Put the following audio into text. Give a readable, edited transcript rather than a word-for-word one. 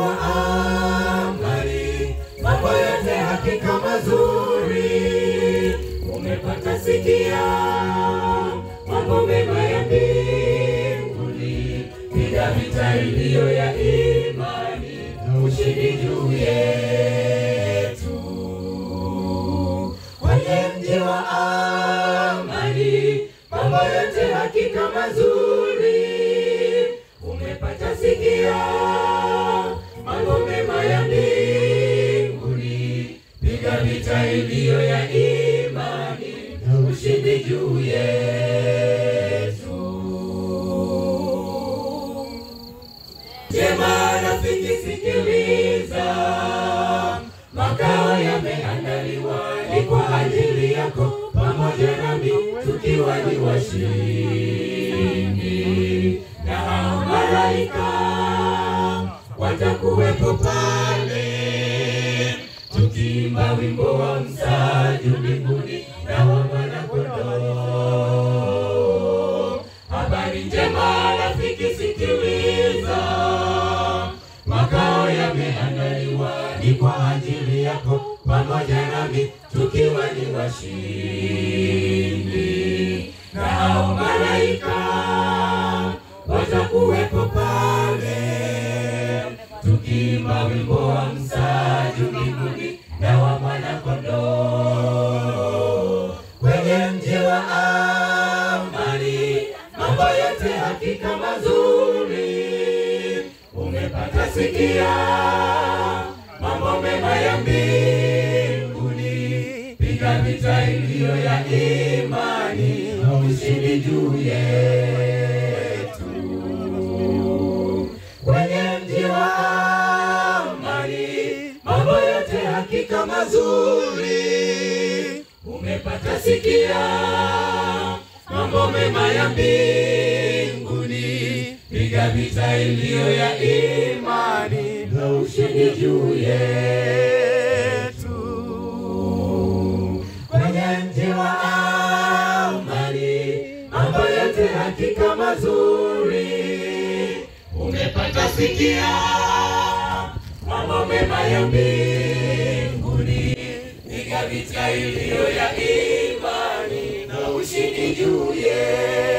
wa amani, mambo yote hakika mazuri. Umepata sikia mambo mema ya mbinguni, piga vita iliyo ya imani, ushindi juu yetu. Kwenye mji wa amani, mambo yote hakika mazuri. Umepata sikia mambo mema ya mbinguni, piga vita iliyo ya imani, ushindi juu yetu. Jema rafiki sikiliza, makao yameandaliwa ni kwa ajili yako, pamoja nami tukiwa ni washindi. Na hao malaika watakuwepo pale, tukiimba wimbo wa msaju mbinguni na wa Mwana-Kondoo. Habari njema rafiki sikiliza, makao yameandaliwa ni kwa ajili yako, pamoja nami tukiwa ni washindi. Na hao malaika watakuwepo pale, tukiimba wimbo wa msaju mbinguni na wa Mwana-Kondoo. Kwenye mji wa amani, mambo yote hakika mazuri. Umepata sikia mambo mema ya mbinguni, piga vita iliyo ya imani, ushindi juu yetu. Kwenye mji wa amani, mambo yote hakika mazuri. Umepata sikia mambo mema ya mbinguni, piga vita iliyo ya imani, na ushindi juu yetu. Kwenye mji wa amani, mambo yote hakika mazuri. Umepata sikia mambo mema ya mbinguni, piga vita iliyo ya imani, na ushindi juu yetu.